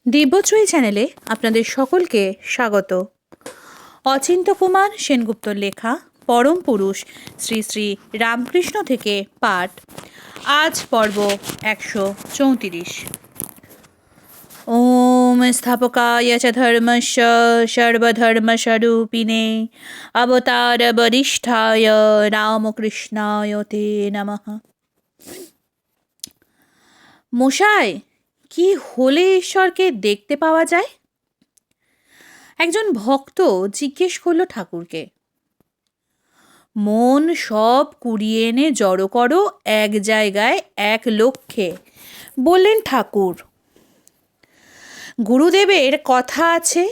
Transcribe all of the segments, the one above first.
দিব্যচয়ী চ্যানেলে আপনাদের সকলকে স্বাগত। অচিন্ত্য কুমার সেনগুপ্তর লেখা পরম পুরুষ শ্রী শ্রী রামকৃষ্ণ থেকে পাঠ। আজ পর্ব 134। ওম স্থাপকায় চ ধর্মস্য সর্বধর্মস্বরূপিণে অবতার বরিষ্ঠায় রামকৃষ্ণায় তে নমঃ। মশাই, কি হলে ঈশ্বরকে দেখতে পাওয়া যায়? একজন ভক্ত জিজ্ঞেস করল ঠাকুরকে। মন সব কুড়িয়ে এনে জড়ো করো এক জায়গায় এক লক্ষ্যে, বললেন ঠাকুর। গুরুদেবের কথা আছে,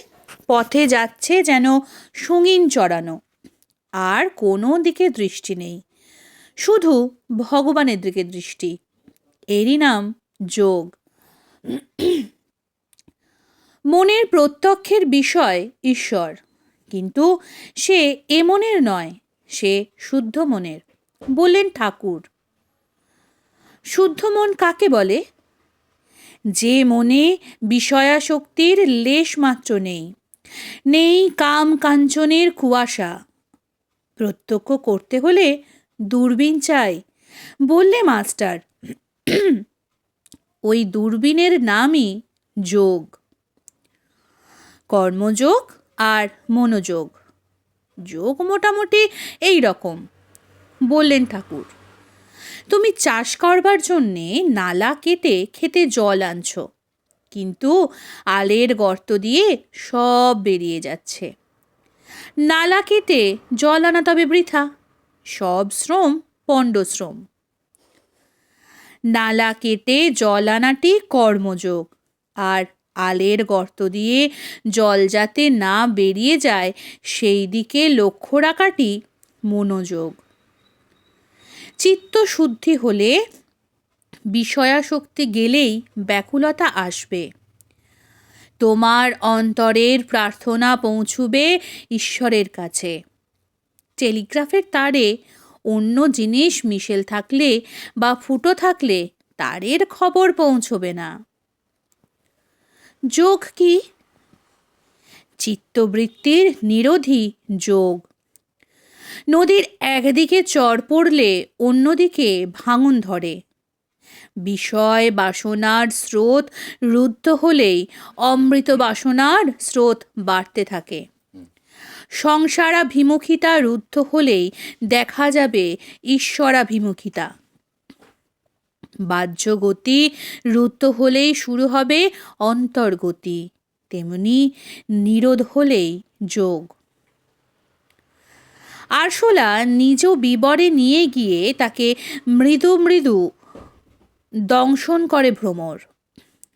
পথে যাচ্ছে যেন সঙ্গীন চড়ানো, আর কোনো দিকে দৃষ্টি নেই, শুধু ভগবানের দিকে দৃষ্টি। এরই নাম যোগ। মনের প্রত্যক্ষের বিষয় ঈশ্বর, কিন্তু সে এ মনের নয়, সে শুদ্ধ মনের, বললেন ঠাকুর। শুদ্ধ মন কাকে বলে? যে মনে বিষয়াসক্তির লেশ মাত্র নেই, নেই কাম কাঞ্চনের কুয়াশা। প্রত্যক্ষ করতে হলে দূরবীন চাই, বললে মাস্টার। ওই দূরবীনের নামই যোগ। কর্মযোগ আর মনোযোগ। যোগ মোটামুটি এই রকম, বললেন ঠাকুর। তুমি চাষ করবার জন্যে নালা কেটে খেতে জল আনছো, কিন্তু আলের গর্ত দিয়ে সব বেরিয়ে যাচ্ছে। নালা কেটে জল আনা তবে বৃথা, সব শ্রম পণ্ডশ্রম। নালা কেটে জল আনাটি কর্মযোগ, আর আলের গর্ত দিয়ে জল যাতে না বেরিয়ে যায় সেই দিকে লক্ষ্য রাখাটি মনোযোগ। চিত্ত শুদ্ধি হলে বিষয়াসক্তি গেলেই ব্যাকুলতা আসবে। তোমার অন্তরের প্রার্থনা পৌঁছবে ঈশ্বরের কাছে। টেলিগ্রাফের তারে অন্য জিনিস মিশেল থাকলে বা ফুটো থাকলে তারের খবর পৌঁছবে না। যোগ কি? চিত্তবৃত্তির নিরোধী যোগ। নদীর একদিকে চর পড়লে অন্যদিকে ভাঙন ধরে। বিষয় বাসনার স্রোত রুদ্ধ হলেই অমৃত বাসনার স্রোত বাড়তে থাকে। সংসারাভিমুখিতা রুদ্ধ হলেই দেখা যাবে ঈশ্বরাভিমুখিতা। বাহ্যগতি রুদ্ধ হলেই শুরু হবে অন্তর্গতি, তেমনি নিরোধ হলেই যোগ। আরশোলা নিজ বিবরে নিয়ে গিয়ে তাকে মৃদু মৃদু দংশন করে ভ্রমর।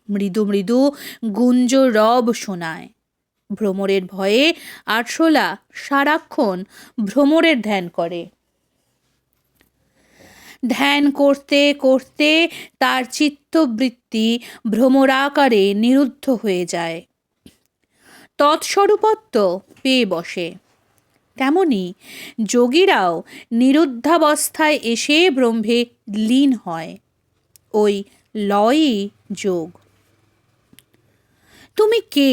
মৃদু মৃদু গুঞ্জ রব শোনায়। ভ্রমরের ভয়ে আরশোলা সারাক্ষণ ভ্রমরের ধ্যান করে। ধ্যান করতে করতে তার চিত্তবৃত্তি ভ্রমরাকারে নিরুদ্ধ হয়ে যায়, তৎস্বরূপত্ব পেয়ে বসে। তেমনি যোগীরাও নিরুদ্ধাবস্থায় এসে ব্রহ্মে লীন হয়। ওই লয়ই যোগ। তুমি কে,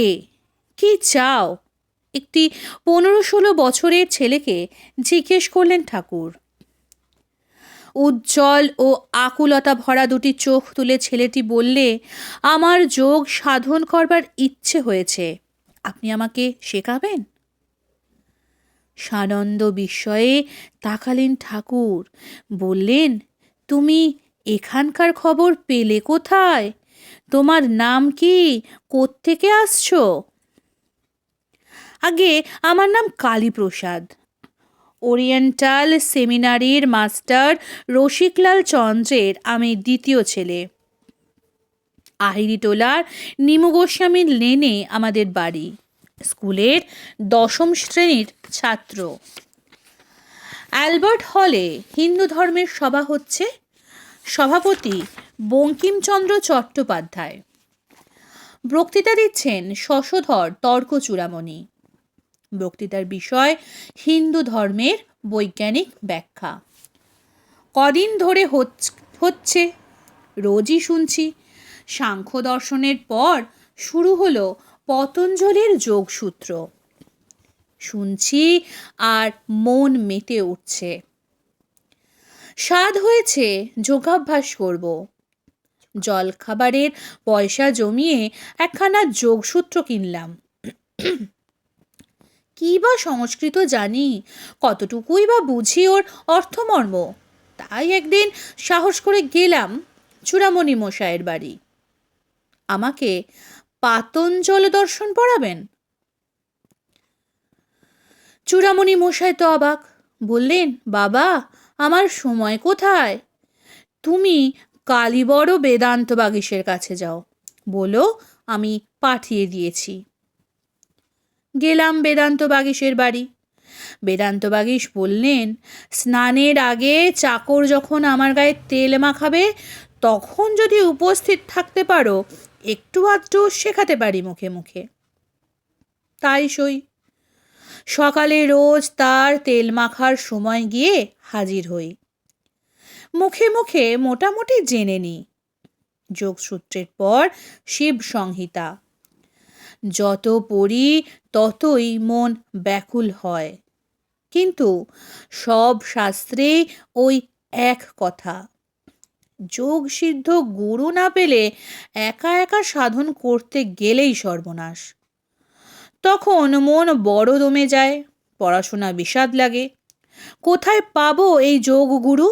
কি চাও? একটি 15-16 বছরের ছেলেকে জিজ্ঞেস করলেন ঠাকুর। উজ্জ্বল ও আকুলতা ভরা দুটি চোখ তুলে ছেলেটি বললে, আমার যোগ সাধন করবার ইচ্ছে হয়েছে, আপনি আমাকে শেখাবেন? সানন্দ বিস্ময়ে তাকালেন ঠাকুর, বললেন, তুমি এখানকার খবর পেলে কোথায়? তোমার নাম কি? কোত্থেকে আসছো? আগে আমার নাম কালীপ্রসাদ। ওরিয়েন্টাল সেমিনারির মাস্টার রসিকলাল চন্দ্রের আমি দ্বিতীয় ছেলে। আহিরিটোলার নিমু গোস্বামীর লেনে আমাদের বাড়ি। স্কুলের 10ম শ্রেণীর ছাত্র। অ্যালবার্ট হলে হিন্দু ধর্মের সভা হচ্ছে। সভাপতি বঙ্কিমচন্দ্র চট্টোপাধ্যায়। বক্তৃতা দিচ্ছেন শশধর তর্ক চূড়ামণি। বক্তৃতার বিষয় হিন্দু ধর্মের বৈজ্ঞানিক ব্যাখ্যা। কদিন ধরে হচ্ছে, রোজই শুনছি। সাংখ্য দর্শনের পর শুরু হলো পতঞ্জলির যোগসূত্র। শুনছি আর মন মেতে উঠছে। স্বাদ হয়েছে, যোগাভ্যাস করব। জলখাবারের পয়সা জমিয়ে একখানা যোগসূত্র কিনলাম। কি বা সংস্কৃত জানি, কতটুকুই বা বুঝি ওর অর্থমর্ম। তাই একদিন সাহস করে গেলাম চূড়ামণি মশায়ের বাড়ি। আমাকে পাতঞ্জল দর্শন পড়াবেন। চূড়ামণি মশাই তো অবাক, বললেন, বাবা, আমার সময় কোথায়? তুমি কালীবড় বেদান্ত বাগীশের কাছে যাও, বলো আমি পাঠিয়ে দিয়েছি। গেলাম বেদান্ত বাগীশের বাড়ি। বেদান্ত বাগীশ বললেন, স্নানের আগে চাকর যখন আমার গায়ে তেল মাখাবে, তখন যদি উপস্থিত থাকতে পারো, একটু আধটু শেখাতে পারি মুখে মুখে। তাই সই। সকালে রোজ তার তেল মাখার সময় গিয়ে হাজির হই। মুখে মুখে মোটামুটি জেনে নিই। যোগসূত্রের পর শিব সংহিতা। যত পড়ি ততই মন ব্যাকুল হয়, কিন্তু সব শাস্ত্রেই ওই এক কথা, যোগ সিদ্ধ গুরু না পেলে একা একা সাধন করতে গেলেই সর্বনাশ। তখন মন বড় দমে যায়, পড়াশোনা বিষাদ লাগে। কোথায় পাবো এই যোগ গুরু?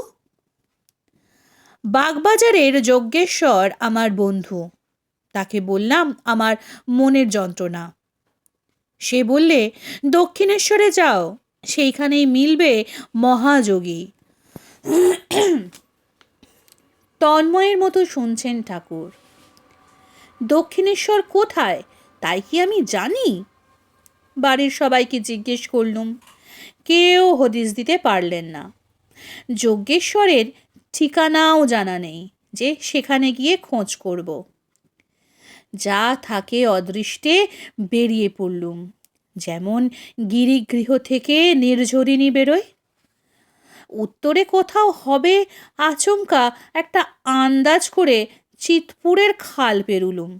বাগবাজারের যজ্ঞেশ্বর আমার বন্ধু। তাকে বললাম আমার মনের যন্ত্রণা। সে বললে, দক্ষিণেশ্বরে যাও, সেইখানেই মিলবে মহাযোগী। তন্ময়ের মতো শুনছেন ঠাকুর। দক্ষিণেশ্বর কোথায় তাই কি আমি জানি? বাড়ির সবাইকে জিজ্ঞেস করলুম, কেউ হদিস দিতে পারলেন না। যজ্ঞেশ্বরের ঠিকানাও জানা নেই যে সেখানে গিয়ে খোঁজ করব। যা থাকে অদৃষ্টে বেরিয়ে পড়লুম, যেমন গিরিগৃহ থেকে নির্ঝরিণী বেরোয়। উত্তরে কোথাও হবে আচমকা একটা আন্দাজ করে চিতপুরের খাল পেরুলুম।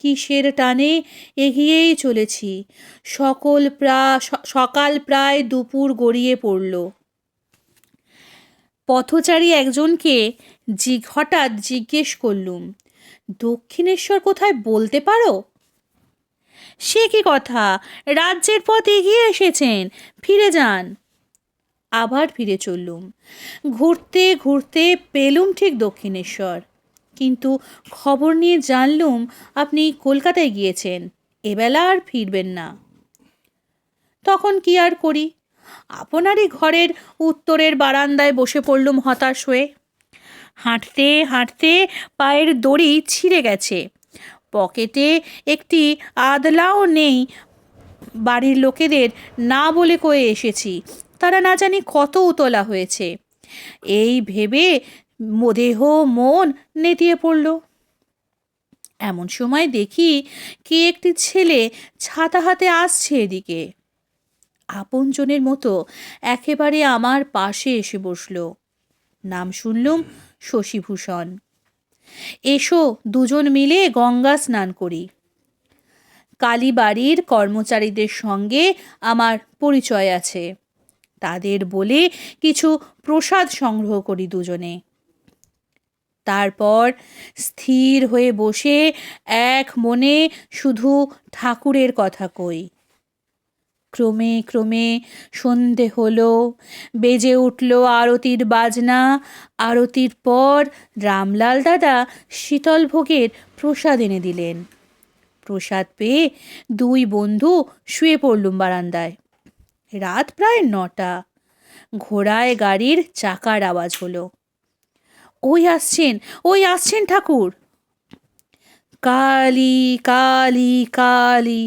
কিসের টানে এগিয়েই চলেছি, সকাল প্রায় দুপুর গড়িয়ে পড়ল। পথচারী একজনকে হঠাৎ জিজ্ঞেস করলুম, দক্ষিণেশ্বর কোথায় বলতে পারো? সে কি কথা, রাজ্যের পথ এগিয়ে এসেছেন, ফিরে যান। আবার ফিরে চললুম। ঘুরতে ঘুরতে পেলুম ঠিক দক্ষিণেশ্বর, কিন্তু খবর নিয়ে জানলুম আপনি কলকাতায় গিয়েছেন, এবেলা আর ফিরবেন না। তখন কি আর করি, আপনারই ঘরের উত্তরের বারান্দায় বসে পড়লুম হতাশ হয়ে। হাঁটতে হাঁটতে পায়ের দড়ি ছিঁড়ে গেছে, পকেটে একটি আদলাও নেই। বাড়ির লোকেদের না বলে কয়ে এসেছি, তারা না জানি কত উতলা হয়েছে। এই ভেবে দেহ মন নেতিয়ে পড়ল। এমন সময় দেখি কে একটি ছেলে ছাতা হাতে আসছে এদিকে। আপনজনের মতো একেবারে আমার পাশে এসে বসল। নাম শুনলুম শশীভূষণ। এসো দুজন মিলে গঙ্গা স্নান করি। কালীবাড়ির কর্মচারীদের সঙ্গে আমার পরিচয় আছে, তাদের বলে কিছু প্রসাদ সংগ্রহ করি দুজনে। তারপর স্থির হয়ে বসে এক মনে শুধু ঠাকুরের কথা কই। ক্রমে ক্রমে সন্ধে হলো, বেজে উঠল আরতির বাজনা। আরতির পর রামলাল দাদা শীতল ভোগের প্রসাদ এনে দিলেন। প্রসাদ পেয়ে দুই বন্ধু শুয়ে পড়লুম বারান্দায়। রাত প্রায় 9টা। ঘোড়ায় গাড়ির চাকার আওয়াজ হলো। ওই আসছেন ঠাকুর। কালী কালী কালী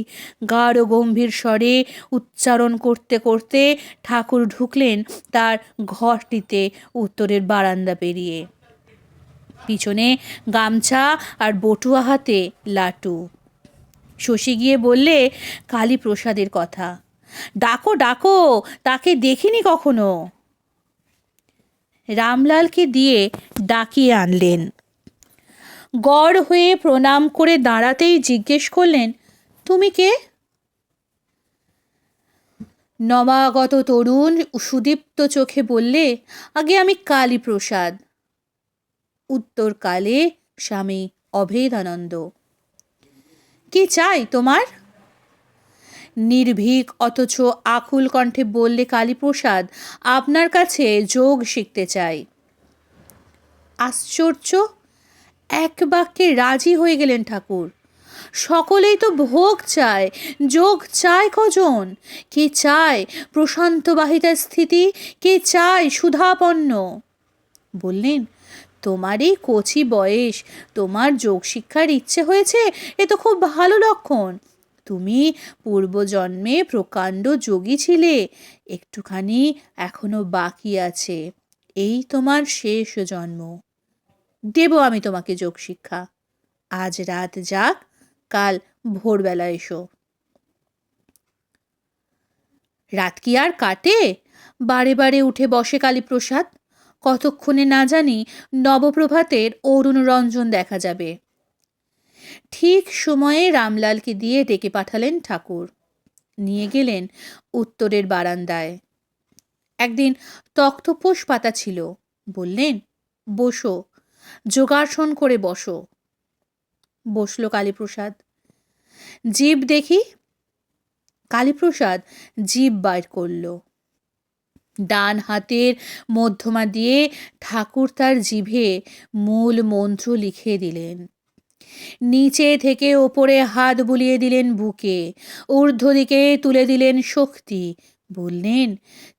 গাঢ় গম্ভীর স্বরে উচ্চারণ করতে করতে ঠাকুর ঢুকলেন তার ঘরটিতে উত্তরের বারান্দা পেরিয়ে। পিছনে গামছা আর বটুয়া হাতে লাটু। শশী গিয়ে বললে কালী প্রসাদের কথা, ডাকো ডাকো, তাকে দেখিনি কখনো। রামলালকে দিয়ে ডাকিয়ে আনলেন। গড় হয়ে প্রণাম করে দাঁড়াতেই জিজ্ঞেস করলেন, তুমি কে? নবাগত তরুণ সুদীপ্ত চোখে বললে, আগে আমি কালীপ্রসাদ। উত্তরকালে স্বামী অভেদানন্দ। কি চাই তোমার? নির্ভীক অথচ আকুল কণ্ঠে বললে কালীপ্রসাদ, আপনার কাছে যোগ শিখতে চাই। আশ্চর্য! এক বাক্যে রাজি হয়ে গেলেন ঠাকুর। সকলেই তো ভোগ চায়, যোগ চায় কজন? কে চায় প্রশান্ত বাহিতার স্থিতি, কে চায় সুধাপন্ন? বললেন, তোমারই কচি বয়স, তোমার যোগ শিক্ষার ইচ্ছে হয়েছে, এ তো খুব ভালো লক্ষণ। তুমি পূর্বজন্মে প্রকাণ্ড যোগী ছিলে, একটুখানি এখনো বাকি আছে, এই তোমার শেষ জন্ম। দেব আমি তোমাকে যোগ শিক্ষা। আজ রাত যাক, কাল ভোরবেলা এসো। রাত কি আর কাটে? বারে বারে উঠে বসে কালীপ্রসাদ। কতক্ষণে না জানি নবপ্রভাতের অরুণ রঞ্জন দেখা যাবে। ঠিক সময়ে রামলালকে দিয়ে ডেকে পাঠালেন ঠাকুর। নিয়ে গেলেন উত্তরের বারান্দায়। একদিন তক্তপোষ পাতা ছিল। বললেন, বসো, যোগাসন করে বসো। বসল কালীপ্রসাদ। জিভ দেখি। কালীপ্রসাদ জিভ বাইর করল। ডান হাতের মধ্যমা দিয়ে ঠাকুর তার জিভে মূল মন্ত্র লিখে দিলেন। নিচে থেকে ওপরে হাত বুলিয়ে দিলেন বুকে, ঊর্ধ্ব দিকে তুলে দিলেন শক্তি। বললেন,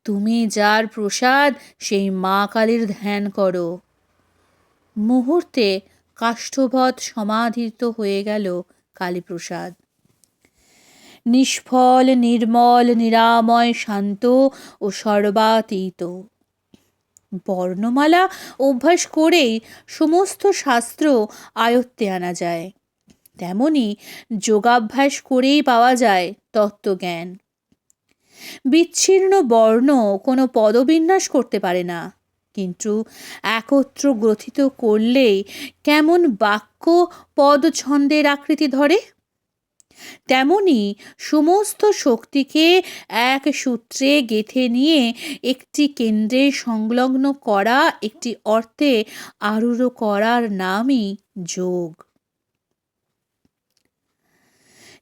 তুমি যার প্রসাদ সেই মা কালীর ধ্যান করো। মুহূর্তে কাষ্ঠবৎ সমাধিত হয়ে গেল কালীপ্রসাদ। নিষ্ফল, নির্মল, নিরাময়, শান্ত ও সর্বাতীত। বর্ণমালা অভ্যাস করেই সমস্ত শাস্ত্র আয়ত্তে আনা যায়, তেমনি যোগাভ্যাস করেই পাওয়া যায় তত্ত্বজ্ঞান। বিচ্ছিন্ন বর্ণ কোনো পদবিন্যাস করতে পারে না, কিন্তু একত্র গ্রথিত করলেই কেমন বাক্য পদছন্দের আকৃতি ধরে। তেমনি সমস্ত শক্তিকে এক সূত্রে গেঁথে নিয়ে একটি কেন্দ্রে সংলগ্ন করা, একটি অর্থে আরূঢ় করার নামই যোগ।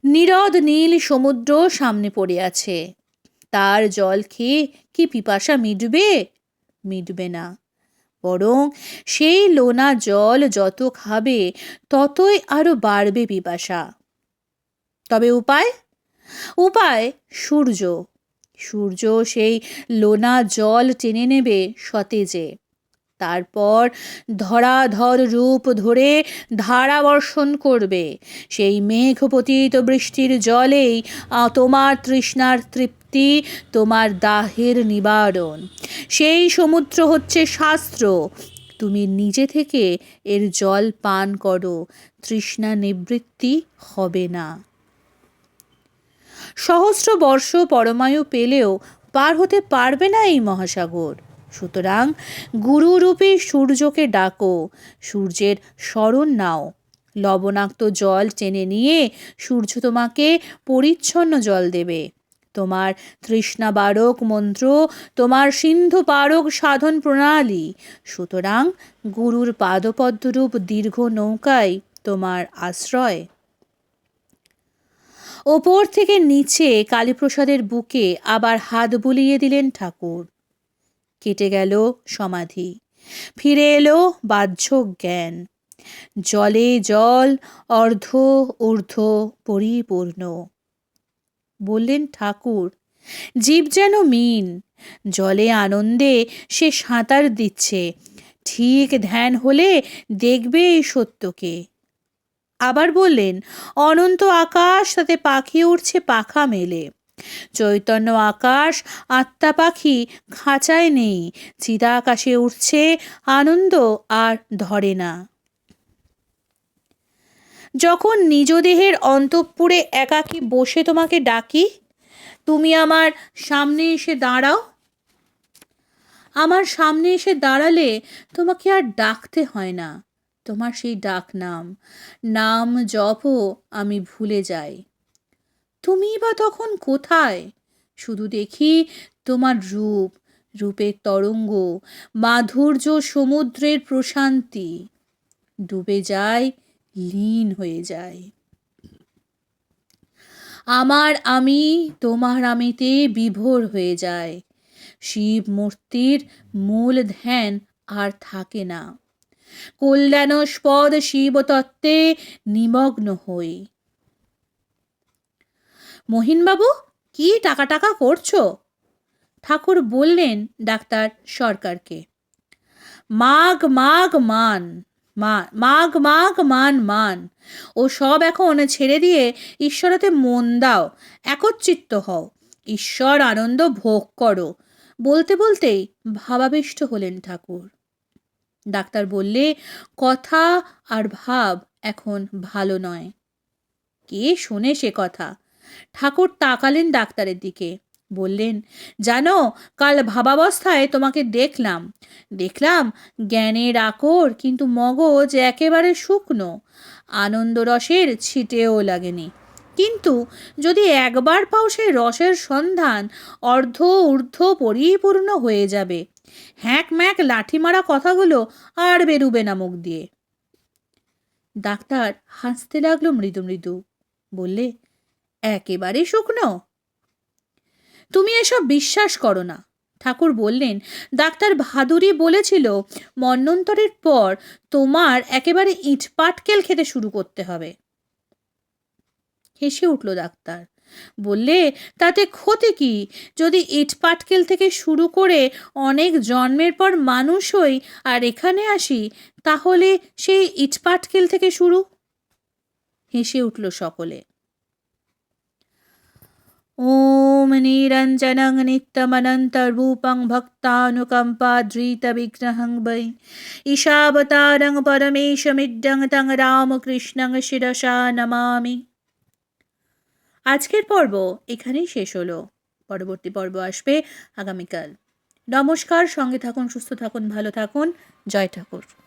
নীরদ নীল সমুদ্র সামনে পড়ে আছে। তার জল খেয়ে কি পিপাসা মিটবে? মিটবে না। বরং সেই লোনা জল যত খাবে ততই আরো বাড়বে পিপাসা। তবে উপায়? উপায় সূর্য। সূর্য সেই লোনা জল টেনে নেবে সতেজে, তারপর ধরাধর রূপ ধরে ধারা বর্ষণ করবে। সেই মেঘপতিত বৃষ্টির জলেই তোমার তৃষ্ণার তৃপ্তি, তোমার দাহের নিবারণ। সেই সমুদ্র হচ্ছে শাস্ত্র। তুমি নিজে থেকে এর জল পান করো, তৃষ্ণা নিবৃত্তি হবে না। সহস্র বর্ষ পরমায়ু পেলেও পার হতে পারবে না এই মহাসাগর। সুতরাং গুরুরূপী সূর্যকে ডাকো, সূর্যের শরণ নাও। লবণাক্ত জল টেনে নিয়ে সূর্য তোমাকে পরিচ্ছন্ন জল দেবে। তোমার তৃষ্ণা বারক মন্ত্র, তোমার সিন্ধু পারক সাধন প্রণালী। সুতরাং গুরুর পাদপদ্মরূপ দীর্ঘ নৌকায় তোমার আশ্রয়। ওপর থেকে নিচে কালীপ্রসাদের বুকে আবার হাত বুলিয়ে দিলেন ঠাকুর। কেটে গেল সমাধি, ফিরে এলো বাহ্য জ্ঞান। জলে জল, অর্ধ ঊর্ধ্ব পরিপূর্ণ। বললেন ঠাকুর, জীব যেন মিন, জলে আনন্দে সে সাঁতার দিচ্ছে, ঠিক ধ্যান হলে দেখবে এই সত্যকে। আবার বললেন, অনন্ত আকাশ, তাতে পাখি উড়ছে পাখা মেলে। চৈতন্য আকাশ, আত্মা পাখি খাঁচায় নেই, চিদাকাশে উঠছে, আনন্দ আর ধরে না। যখন নিজ দেহের অন্তঃপুরে একাকী বসে তোমাকে ডাকি, তুমি আমার সামনে এসে দাঁড়াও। আমার সামনে এসে দাঁড়ালে তোমাকে আর ডাকতে হয় না, তোমার সেই ডাক নাম, নাম জপও আমি ভুলে যাই। তুমি বা তখন কোথায়? শুধু দেখি তোমার রূপ, রূপের তরঙ্গ, মাধুর্য সমুদ্রের প্রশান্তি। ডুবে যায়, লীন হয়ে যায়। আমার আমি তোমার আমিতে বিভোর হয়ে যায়। শিব মূর্তির মূল ধ্যান আর থাকে না। কল্যাণস্পদ শিবতত্ত্বে নিমগ্ন হই। মহিনবাবু, কি টাকা টাকা করছো? ঠাকুর বললেন ডাক্তার সরকারকে। মাগ মাগ মান, মাগ মাগ মান মান, ও সব এখন ছেড়ে দিয়ে ঈশ্বরতে মন দাও, একচ্চিত্ত হও, ঈশ্বর আনন্দ ভোগ করো। বলতে বলতেই ভাবাবিষ্ট হলেন ঠাকুর। ডাক্তার বললে, কথা আর ভাব এখন ভালো নয়। কে শোনে সে কথা? ঠাকুর তাকালেন ডাক্তারের দিকে, বললেন, জানো, কাল ভাবাবস্থায় তোমাকে দেখলাম। জ্ঞানের আকর, কিন্তু মগজ একেবারে শুকনো, আনন্দরসের ছিটেও লাগেনি। কিন্তু যদি একবার পাও সেই রসের সন্ধান, অর্ধ ঊর্ধ্ব পরিপূর্ণ হয়ে যাবে। হ্যাঁক ম্যাক লাঠি মারা কথাগুলো আর বেরুবে না মুখ দিয়ে। ডাক্তার হাসতে লাগলো মৃদু মৃদু, বললে, একেবারে শুকনো? তুমি এসব বিশ্বাস করো না। ঠাকুর বললেন, ডাক্তার ভাদুরী বলেছিল মন্বন্তরের পর তোমার একেবারে ইটপাটকেল খেতে শুরু করতে হবে। হেসে উঠল ডাক্তার, বললে, তাতে ক্ষতি কি? যদি ইটপাটকেল থেকে শুরু করে অনেক জন্মের পর মানুষ হই আর এখানে আসি, তাহলে সেই ইটপাটকেল থেকে শুরু। হেসে উঠল সকলে। ওম নিরঞ্জনং নিত্যমনন্তরূপং ভক্তানুকম্পাদ্রিতবিগ্রহং বৈ ঈশাবতারং পরমেশমিড্ডং তং রামকৃষ্ণং শিরসা নমামি। আজকের পর্ব এখানেই শেষ হলো। পরবর্তী পর্ব আসবে আগামীকাল। নমস্কার, সঙ্গে থাকুন, সুস্থ থাকুন, ভালো থাকুন। জয় ঠাকুর।